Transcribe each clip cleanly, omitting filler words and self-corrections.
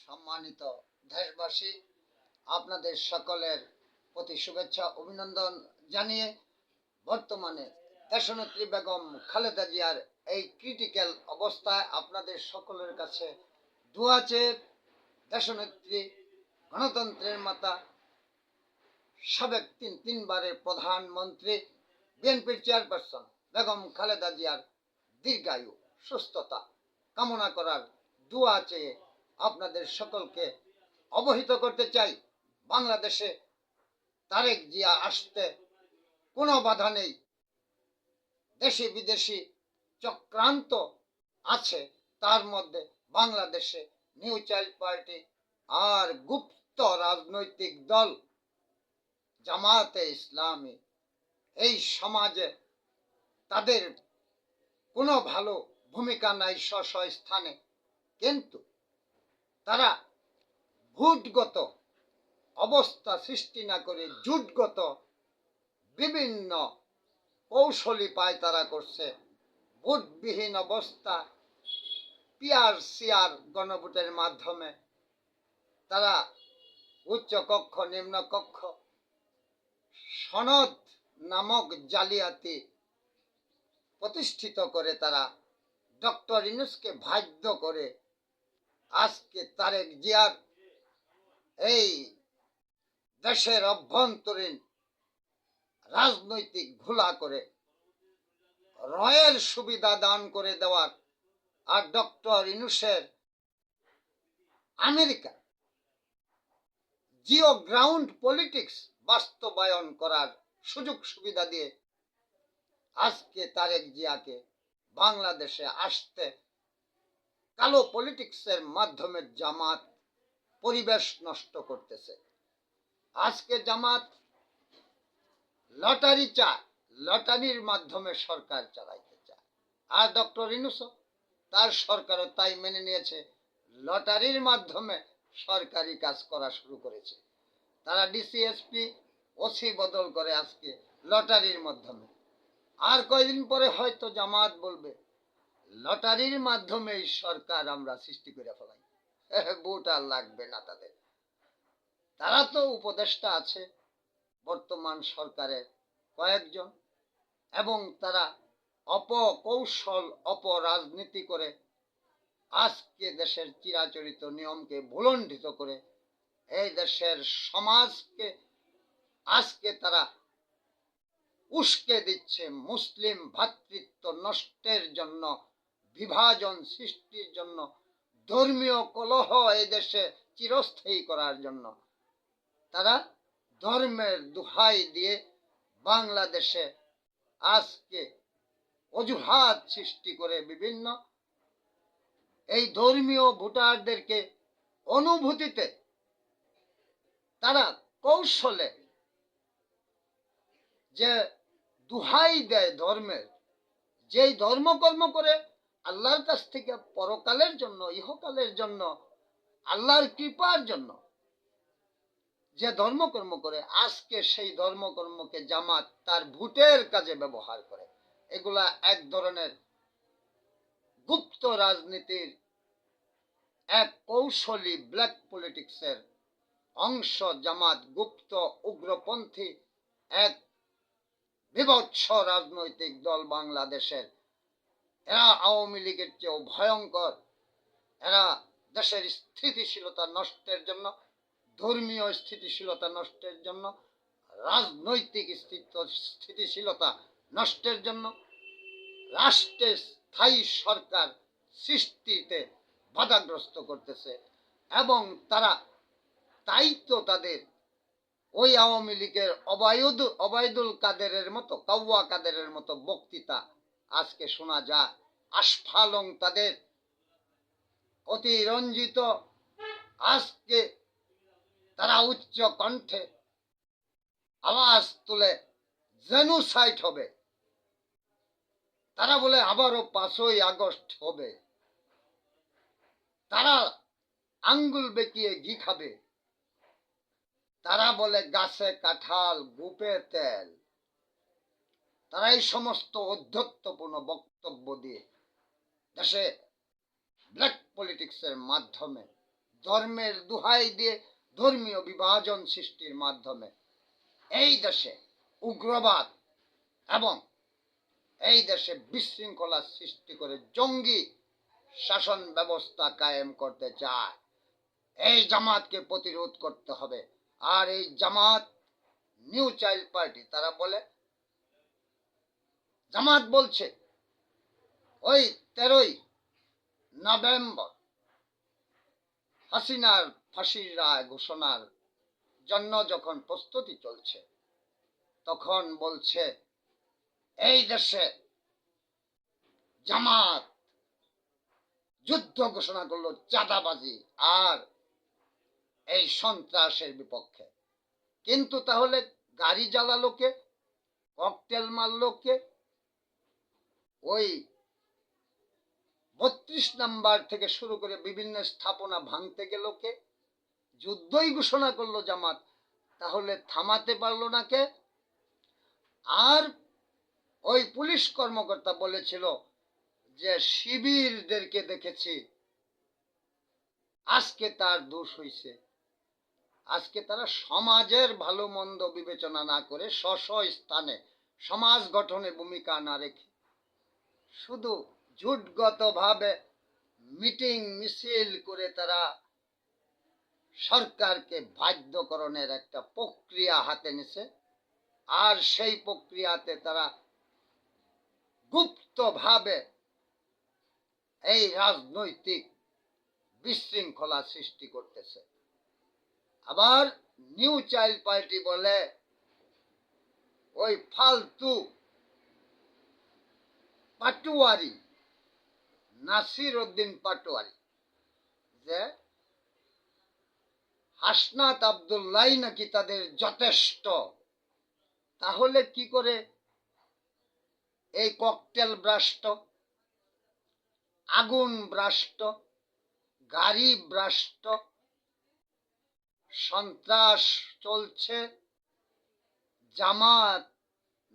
সম্মানিত দেশবাসী, আপনাদের সকলের প্রতি শুভেচ্ছা অভিনন্দন জানিয়ে বর্তমানে দেশনেত্রী বেগম খালেদা জিয়ার এই ক্রিটিক্যাল অবস্থায় আপনাদের সকলের কাছে দোয়া চেয়ে দেশনেত্রী গণতন্ত্রের মাতা সাবেক তিনবারের প্রধানমন্ত্রী বিএনপির চেয়ারপারসন বেগম খালেদা জিয়ার দীর্ঘায়ু সুস্থতা কামনা করার দোয়া চেয়ে আপনাদের সকলকে অবহিত করতে চাই। বাংলাদেশে তারেক জিয়া আসতে কোনো বাধা নেই। দেশি বিদেশি চক্রান্ত আছে, তার মধ্যে বাংলাদেশে নিউ চাইল্ড পার্টি আর গুপ্ত রাজনৈতিক দল জামায়াতে ইসলামী এই সমাজে তাদের কোনো ভালো ভূমিকা নাই স্ব স্থানে, কিন্তু তারা ভোটগত অবস্থা সৃষ্টি না করে জুটগত বিভিন্ন কৌশলী পায়তারা করছে। ভোটবিহীন অবস্থা পিআর সিআর গণভোটের মাধ্যমে তারা উচ্চ কক্ষ নিম্ন কক্ষ সনদ নামক জালিয়াতি প্রতিষ্ঠিত করে তারা ডক্টর ইউনূসকে বাধ্য করে আজকে তারেক জিয়ার এই দেশের অভ্যন্তরীণ রাজনৈতিক ঘোলা করে রয়ের সুবিধা দান করে দেওয়ার আর ডক্টর ইউনূসের আমেরিকা জিও গ্রাউন্ড পলিটিক্স বাস্তবায়ন করার সুযোগ সুবিধা দিয়ে আজকে তারেক জিয়াকে বাংলাদেশে আসতে কালো পলিটিক্সের মাধ্যমে জামাত পরিবেশ নষ্ট করতেছে। আজকে জামাত লটারি চায়, লটারির মাধ্যমে সরকার চালাইতে চায়, আর ডক্টর ইউনূস তার সরকারও তাই মেনে নিয়েছে, লটারির মাধ্যমে সরকারি কাজ করা শুরু করেছে। তারা ডিসিএসপি ওসি বদল করে আজকে লটারির মাধ্যমে। আর কয়দিন পরে হয়তো জামাত বলবে লটারির মাধ্যমে সরকার আমরা সৃষ্টি করে ফেলাই, ভোট আর লাগবে না তাদের। তারা তো উপদেষ্টা আছে বর্তমান সরকারের কয়েকজন, এবং তারা অপকৌশল অপরাজনীতি করে আজকে দেশের চিরাচরিত নিয়মকে ভুলণ্ঠিত করে এই দেশের সমাজকে আজকে তারা উস্কে দিচ্ছে মুসলিম ভ্রাতৃত্ব নষ্টের জন্য, বিভাজন সৃষ্টির জন্য, ধর্মীয় কলহ এই দেশে চিরস্থায়ী করার জন্য। তারা ধর্মের দোহাই দিয়ে বাংলাদেশে আজকে অজুহাত সৃষ্টি করে বিভিন্ন এই ধর্মীয় ভোটারদেরকে অনুভূতিতে তারা কৌশলে যে দোহাই দেয় ধর্মের, যেই ধর্মকর্ম করে আল্লাহর কাছ থেকে পরকালের জন্য ইহকালের জন্য আল্লাহর কৃপার জন্য যে ধর্মকর্ম করে, আজকে সেই ধর্মকর্মকে জামাত তার ভোটের কাজে ব্যবহার করে। এগুলা এক ধরনের গুপ্ত রাজনীতির এক কৌশলী ব্ল্যাক পলিটিক্সের অংশ। জামাত গুপ্ত উগ্রপন্থী এক বিভৎস রাজনৈতিক দল বাংলাদেশের। এরা আওয়ামী লীগের চেয়েও ভয়ঙ্কর। এরা দেশের স্থিতিশীলতা নষ্টের জন্য, ধর্মীয় স্থিতিশীলতা নষ্টের জন্য, রাজনৈতিক স্থিতিশীলতা নষ্টের জন্য, রাষ্ট্রের স্থায়ী সরকার সৃষ্টিতে বাধাগ্রস্ত করতেছে। এবং তারা তাই তো তাদের ওই আওয়ামী লীগের ওবায়দুল কাদেরের মতো, কাউয়া কাদেরের মতো বক্তৃতা আজকে শোনা যায়। আস্ফালন তাদের অতিরঞ্জিত। আজকে তারা উচ্চ কণ্ঠে আওয়াজ তুলে জেনোসাইড হবে। তারা বলে আবারও 5ই আগস্ট হবে। তারা আঙ্গুল বেঁকিয়ে ঘি খাবে। তারা বলে গাছে কাঁঠাল গুপে তেল। তারা এই সমস্ত অধ্যত্বপূর্ণ বক্তব্য দিয়ে দেশে ব্ল্যাক পলিটিক্সের মাধ্যমে ধর্মের দোহাই দিয়ে ধর্মীয় বিভাজন সৃষ্টির মাধ্যমে এই দেশে উগ্রবাদ এবং এই দেশে বিশৃঙ্খলা সৃষ্টি করে জঙ্গি শাসন ব্যবস্থা কায়েম করতে চায়। এই জামাতকে প্রতিরোধ করতে হবে। আর এই জামাত নিউ চাইল্ড পার্টি, তারা বলে, জামাত বলছে ওই 13ই নভেম্বর হাসিনার ফাঁসির রায় ঘোষণার জন্য যখন প্রস্তুতি চলছে, তখন বলছে এই দেশে জামাত যুদ্ধ ঘোষণা করলো চাঁদাবাজি আর এই সন্ত্রাসের বিপক্ষে। কিন্তু তাহলে গাড়ি জ্বালালো কে, ককটেল মারলো কে? ওই 32 নাম্বার থেকে শুরু করে বিভিন্ন স্থাপনা ভাঙতে গেল কে? যুদ্ধই ঘোষণা করলো জামাত, তাহলে থামাতে পারলো না কে? আর ওই পুলিশ কর্মকর্তা বলেছিল যে শিবিরদেরকে দেখেছি, আজকে তার দোষ হইছে। আজকে তারা সমাজের ভালো মন্দ বিবেচনা না করে স্ব স্থানে সমাজ গঠনে ভূমিকা না রেখে শুধু জোটগতভাবে মিটিং মিছিল করে তারা সরকারকে বাধ্যকরণের একটা প্রক্রিয়া হাতে নিছে। আর সেই প্রক্রিয়াতে তারা গুপ্তভাবে এই রাজনৈতিক বিশৃঙ্খলা সৃষ্টি করতেছে। আবার নিউ চাইল্ড পার্টি বলে ওই ফালতু পাটোয়ারি নাসির উদ্দিন পাটোয়ারি যে হাসনাত আব্দুল্লাহ নাকি তাদের যথেষ্ট, তাহলে কি করে এই ককটেল ব্রাস্ট, আগুন ব্রাস্ট, গাড়ি ব্রাস্ট, সন্ত্রাস চলছে? জামাত,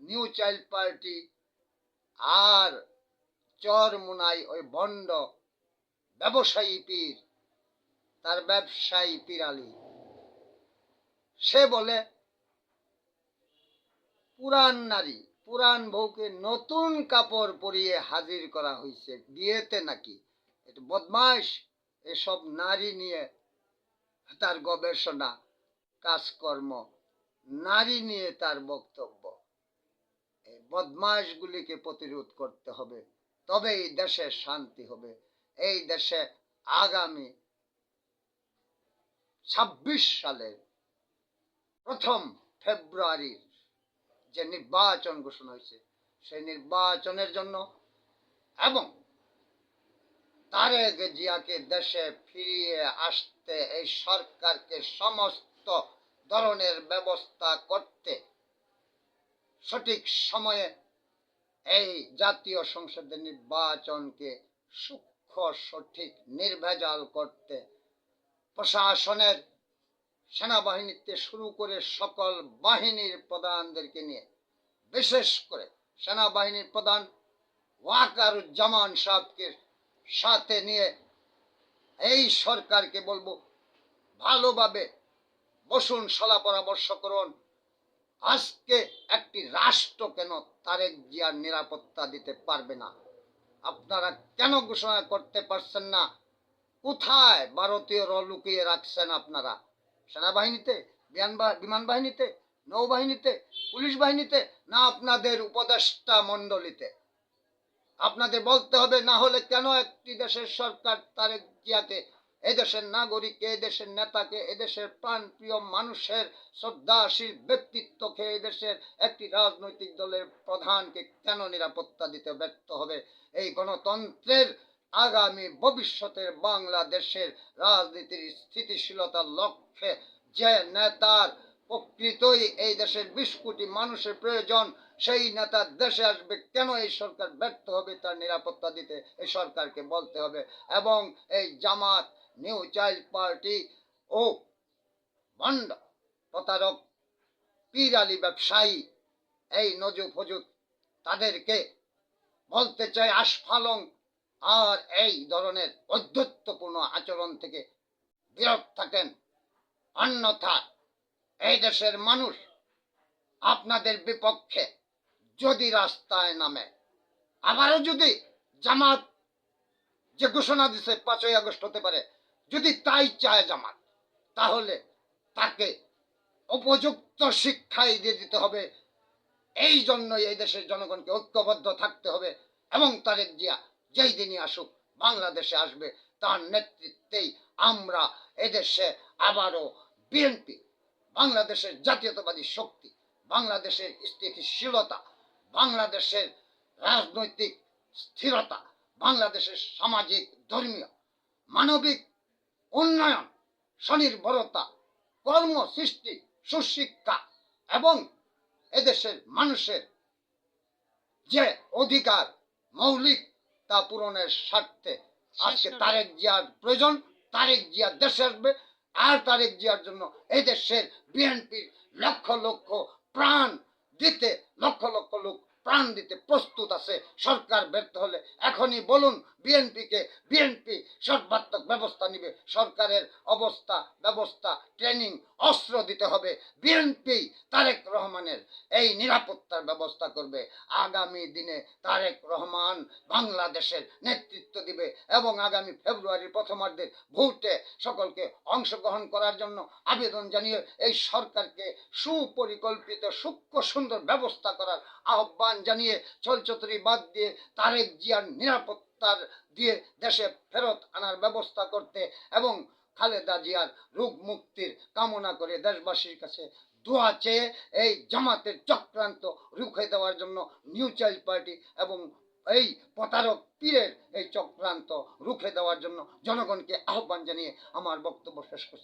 নিউ চাইল্ড পার্টি আর চরমুনাই ওই ভণ্ড ব্যবসায়ী পীর, তার ব্যবসায়ী পীরালি, সে বলে পুরান নারী, পুরান বউকে নতুন কাপড় পরিয়ে হাজির করা হয়েছে বিয়েতে নাকি। এটা বদমাইশ। এসব নারী নিয়ে তার গবেষণা, কাজকর্ম, নারী নিয়ে তার বক্তব্য। এই বদমাইশগুলিকে প্রতিরোধ করতে হবে, তবে এই দেশে শান্তি হবে। এই দেশে আগামী 26 সালের 1 ফেব্রুয়ারির যে নির্বাচন ঘোষণা হয়েছে, সেই নির্বাচনের জন্য এবং তারেক জিয়াকে দেশে ফিরিয়ে আসতে এই সরকারকে সমস্ত ধরনের ব্যবস্থা করতে সঠিক সময়ে এই জাতীয় সংসদের নির্বাচনকে সূক্ষ্ম, সঠিক, নির্ভেজাল করতে প্রশাসনের, সেনাবাহিনীতে শুরু করে সকল বাহিনীর প্রধানদেরকে নিয়ে, বিশেষ করে সেনাবাহিনীর প্রধান ওয়াকারুজ্জামান সাহেবকে সাথে নিয়ে এই সরকারকে বলবো ভালোভাবে বসুন, সলা পরামর্শ করুন। আজকে একটি রাষ্ট্র কেন তারেক জিয়ার নিরাপত্তা দিতে পারবে না? আপনারা কেন ঘোষণা করতে পারছেন না? কোথায় ভারতীয় লুকিয়ে রাখছেন আপনারা? সেনাবাহিনীতে, বিমান বাহিনীতে, নৌবাহিনীতে, পুলিশ বাহিনীতে, না আপনাদের উপদেষ্টা মণ্ডলীতে? আপনাদের বলতে হবে। না হলে কেন একটি দেশের সরকার তারেক জিয়াকে, এদেশের নাগরিককে, এদেশের নেতাকে, এদেশের প্রাণপ্রিয় মানুষের শ্রদ্ধাশীল ব্যক্তিত্বকে, এদেশের একটি রাজনৈতিক দলের প্রধানকে কেন নিরাপত্তা দিতে ব্যর্থ হবে? এই গণতন্ত্রের আগামী ভবিষ্যতের বাংলাদেশের রাজনীতির স্থিতিশীলতার লক্ষ্যে যে নেতার প্রকৃতই এই দেশের 20 কোটি মানুষের প্রয়োজন, সেই নেতা দেশে আসবে, কেন এই সরকার ব্যর্থ হবে তার নিরাপত্তা দিতে? এই সরকারকে বলতে হবে। এবং এই জামাত, নিউ চাইল্ড পার্টি ও ভণ্ড প্রতারক পীর আলী ব্যবসায়ী, এই নজুব হুজুর, তাদেরকে বলতে চাই আস্ফালন আর এই ধরনের অধ্যত্বপূর্ণ আচরণ থেকে বিরত থাকেন, অন্যথা এই দেশের মানুষ আপনাদের বিপক্ষে যদি রাস্তায় নামে, আবারও যদি জামাত যে ঘোষণা দিছে 5ই আগস্ট হতে পারে, যদি তাই চায় জামাত, তাহলে তাকে উপযুক্ত শিক্ষাই দিয়ে দিতে হবে। এই জন্যই এই দেশের জনগণকে ঐক্যবদ্ধ থাকতে হবে এবং তারেক জিয়া যেই দিনই আসুক বাংলাদেশে আসবে, তার নেতৃত্বেই আমরা এদেশে আবারও বিএনপি, বাংলাদেশের জাতীয়তাবাদী শক্তি, বাংলাদেশের স্থিতিশীলতা, বাংলাদেশের রাজনৈতিক স্থিরতা, বাংলাদেশের সামাজিক, ধর্মীয়, মানবিক উন্নয়ন, স্বনির্ভরতা, কর্মসৃষ্টি, সুশিক্ষা এবং এদেশের মানুষের যে অধিকার মৌলিক তা পূরণের স্বার্থে আজকে তারেক জিয়ার প্রয়োজন। তারেক জিয়া দেশে আসবে, আর তারেক জিয়ার জন্য এই দেশের বিএনপির লক্ষ লক্ষ প্রাণ দিতে, লক্ষ লক্ষ লোক প্রাণ দিতে প্রস্তুত আছে। সরকার ব্যর্থ হলে এখনই বলুন বিএনপিকে, বিএনপি সর্বাত্মক ব্যবস্থা নিবে। সরকারের অবস্থা ব্যবস্থা, ট্রেনিং, অস্ত্র দিতে হবে। বিএনপি তারেক রহমানের এই নিরাপত্তার ব্যবস্থা করবে। আগামী দিনে তারেক রহমান বাংলাদেশের নেতৃত্ব দিবে এবং আগামী ফেব্রুয়ারির প্রথমার্ধের ভোটে সকলকে অংশগ্রহণ করার জন্য আবেদন জানিয়ে এই সরকারকে সুপরিকল্পিত সূক্ষ্ম সুন্দর ব্যবস্থা করার আহ্বান জানিয়ে ছলচতুরি বাদ দিয়ে তারেক জিয়ার নিরাপত্তার দিয়ে দেশে ফেরত আনার ব্যবস্থা করতে এবং খালেদা জিয়ার রোগ মুক্তির কামনা করে দেশবাসীর কাছে দোয়া চেয়ে এই জামাতের চক্রান্ত রুখে দেওয়ার জন্য নিউ চাইল্ড পার্টি এবং এই প্রতারক পীরের এই চক্রান্ত রুখে দেওয়ার জন্য জনগণকে আহ্বান জানিয়ে আমার বক্তব্য শেষ করছি।